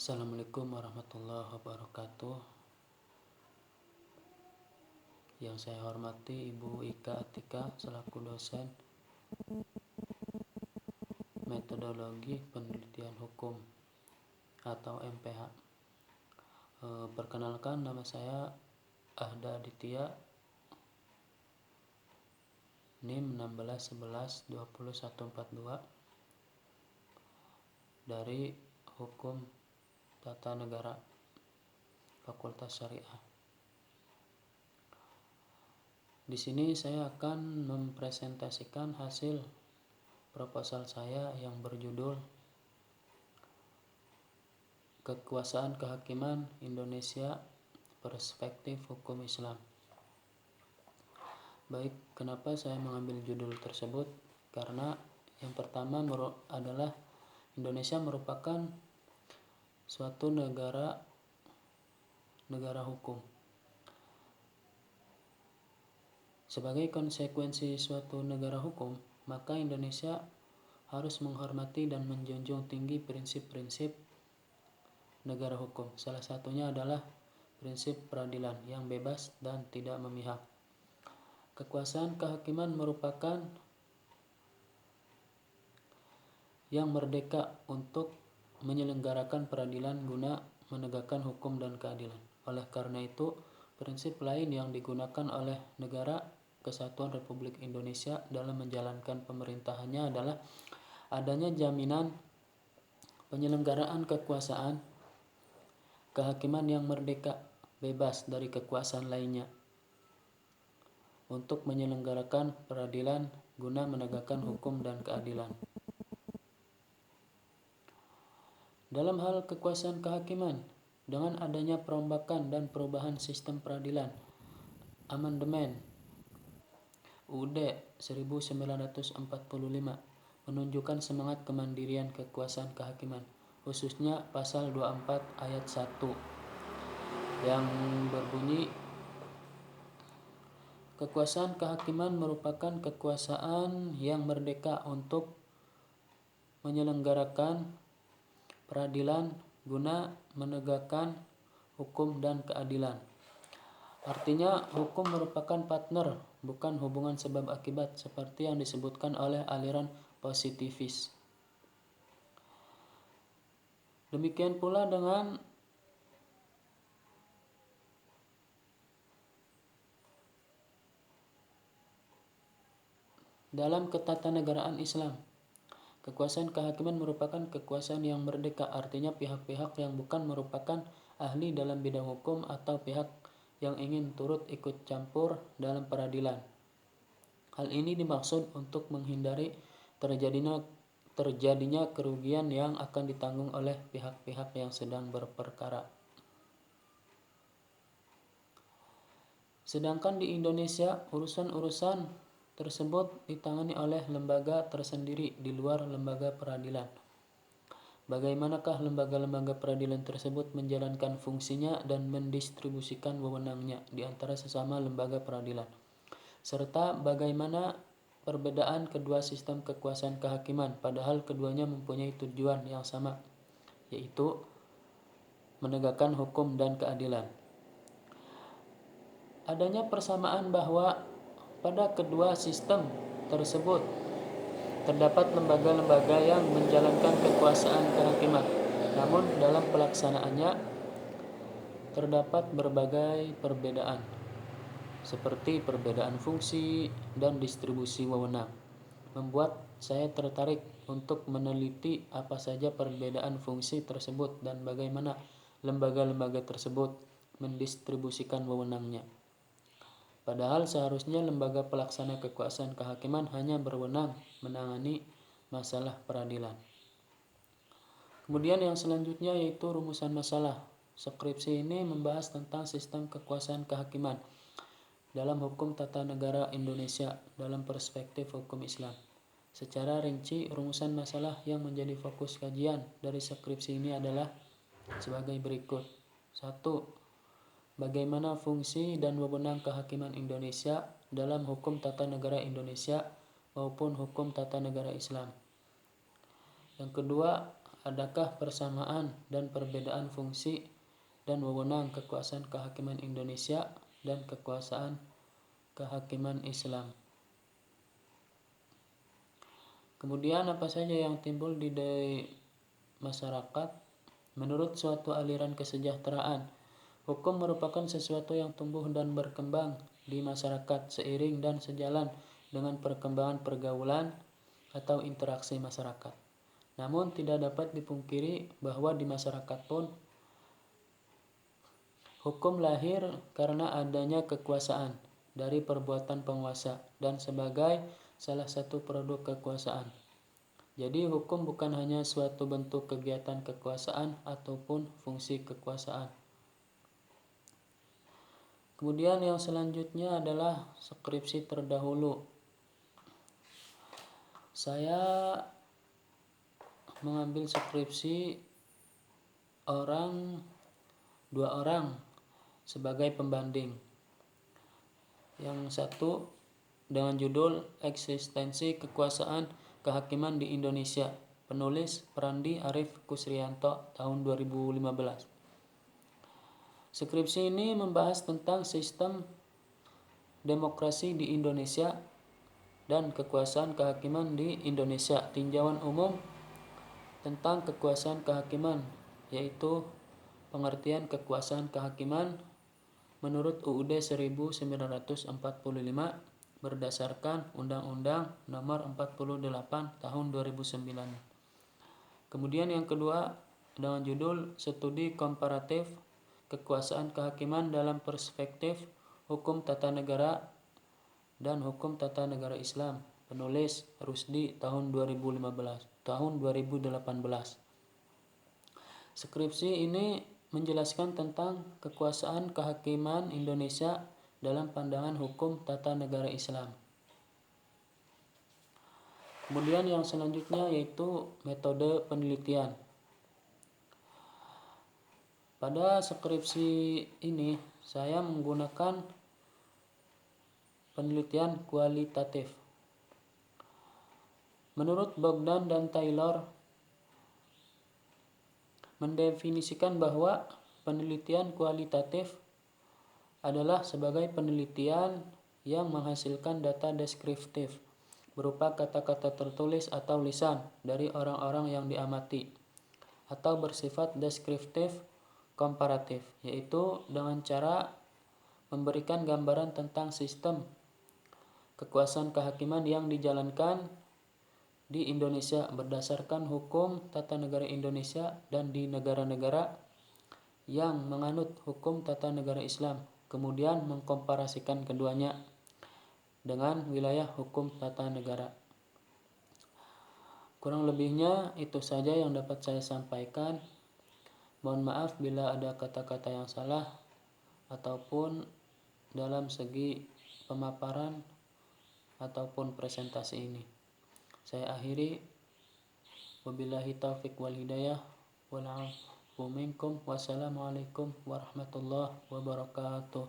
Assalamualaikum warahmatullahi wabarakatuh. Yang saya hormati Ibu Ika Atika selaku dosen Metodologi Penelitian Hukum atau MPH. Perkenalkan, nama saya Ahda Aditya, NIM 1611204142 dari Hukum Tata Negara Fakultas Syariah. Di sini saya akan mempresentasikan hasil proposal saya yang berjudul Kekuasaan Kehakiman Indonesia Perspektif Hukum Islam. Baik, kenapa saya mengambil judul tersebut? Karena yang pertama adalah Indonesia merupakan suatu negara hukum. Sebagai konsekuensi suatu negara hukum, maka Indonesia harus menghormati dan menjunjung tinggi prinsip-prinsip negara hukum. Salah satunya adalah prinsip peradilan yang bebas dan tidak memihak. Kekuasaan kehakiman merupakan yang merdeka untuk menyelenggarakan peradilan guna menegakkan hukum dan keadilan. Oleh karena itu, prinsip lain yang digunakan oleh Negara Kesatuan Republik Indonesia dalam menjalankan pemerintahannya adalah adanya jaminan penyelenggaraan kekuasaan kehakiman yang merdeka, bebas dari kekuasaan lainnya untuk menyelenggarakan peradilan guna menegakkan hukum dan keadilan. Dalam hal kekuasaan kehakiman, dengan adanya perombakan dan perubahan sistem peradilan, amandemen UUD 1945 menunjukkan semangat kemandirian kekuasaan kehakiman, khususnya pasal 24 ayat 1 yang berbunyi, kekuasaan kehakiman merupakan kekuasaan yang merdeka untuk menyelenggarakan peradilan guna menegakkan hukum dan keadilan. Artinya, hukum merupakan partner, bukan hubungan sebab akibat seperti yang disebutkan oleh aliran positivis. Demikian pula dengan dalam ketatanegaraan Islam. Kekuasaan kehakiman merupakan kekuasaan yang merdeka, artinya pihak-pihak yang bukan merupakan ahli dalam bidang hukum atau pihak yang ingin turut ikut campur dalam peradilan. Hal ini dimaksud untuk menghindari terjadinya kerugian yang akan ditanggung oleh pihak-pihak yang sedang berperkara. Sedangkan di Indonesia, urusan-urusan tersebut ditangani oleh lembaga tersendiri di luar lembaga peradilan. Bagaimanakah lembaga-lembaga peradilan tersebut menjalankan fungsinya dan mendistribusikan wewenangnya di antara sesama lembaga peradilan, serta bagaimana perbedaan kedua sistem kekuasaan kehakiman, padahal keduanya mempunyai tujuan yang sama, yaitu menegakkan hukum dan keadilan. Adanya persamaan bahwa pada kedua sistem tersebut terdapat lembaga-lembaga yang menjalankan kekuasaan kehakiman, namun dalam pelaksanaannya terdapat berbagai perbedaan, seperti perbedaan fungsi dan distribusi wewenang, membuat saya tertarik untuk meneliti apa saja perbedaan fungsi tersebut dan bagaimana lembaga-lembaga tersebut mendistribusikan wewenangnya. Padahal seharusnya lembaga pelaksana kekuasaan kehakiman hanya berwenang menangani masalah peradilan. Kemudian yang selanjutnya yaitu rumusan masalah. Skripsi ini membahas tentang sistem kekuasaan kehakiman dalam hukum tata negara Indonesia dalam perspektif hukum Islam. Secara rinci, rumusan masalah yang menjadi fokus kajian dari skripsi ini adalah sebagai berikut. 1. Bagaimana fungsi dan wewenang kehakiman Indonesia dalam hukum tata negara Indonesia maupun hukum tata negara Islam. Yang kedua adakah persamaan dan perbedaan fungsi dan wewenang kekuasaan kehakiman Indonesia dan kekuasaan kehakiman Islam. Kemudian apa saja yang timbul di masyarakat? Menurut suatu aliran kesejahteraan, hukum merupakan sesuatu yang tumbuh dan berkembang di masyarakat seiring dan sejalan dengan perkembangan pergaulan atau interaksi masyarakat. Namun tidak dapat dipungkiri bahwa di masyarakat pun hukum lahir karena adanya kekuasaan dari perbuatan penguasa dan sebagai salah satu produk kekuasaan. Jadi hukum bukan hanya suatu bentuk kegiatan kekuasaan ataupun fungsi kekuasaan. Kemudian yang selanjutnya adalah skripsi terdahulu. Saya mengambil skripsi dua orang sebagai pembanding. Yang satu dengan judul Eksistensi Kekuasaan Kehakiman di Indonesia, penulis Prandi Arif Kusrianto tahun 2015. Skripsi ini membahas tentang sistem demokrasi di Indonesia dan kekuasaan kehakiman di Indonesia. Tinjauan umum tentang kekuasaan kehakiman, yaitu pengertian kekuasaan kehakiman menurut UUD 1945 berdasarkan Undang-Undang Nomor 48 Tahun 2009. Kemudian yang kedua dengan judul Studi Komparatif Kekuasaan Kehakiman dalam Perspektif Hukum Tata Negara dan Hukum Tata Negara Islam, penulis Rusdi tahun 2018. Skripsi ini menjelaskan tentang kekuasaan kehakiman Indonesia dalam pandangan hukum tata negara Islam. Kemudian yang selanjutnya yaitu metode penelitian. Pada skripsi ini saya menggunakan penelitian kualitatif. Menurut Bogdan dan Taylor mendefinisikan bahwa penelitian kualitatif adalah sebagai penelitian yang menghasilkan data deskriptif berupa kata-kata tertulis atau lisan dari orang-orang yang diamati, atau bersifat deskriptif komparatif, yaitu dengan cara memberikan gambaran tentang sistem kekuasaan kehakiman yang dijalankan di Indonesia berdasarkan hukum tata negara Indonesia dan di negara-negara yang menganut hukum tata negara Islam, kemudian mengkomparasikan keduanya dengan wilayah hukum tata negara. Kurang lebihnya itu saja yang dapat saya sampaikan. Mohon maaf bila ada kata-kata yang salah ataupun dalam segi pemaparan ataupun presentasi ini. Saya akhiri, wabillahi taufiq wal hidayah wal 'afwu minkum. Wassalamualaikum warahmatullahi wabarakatuh.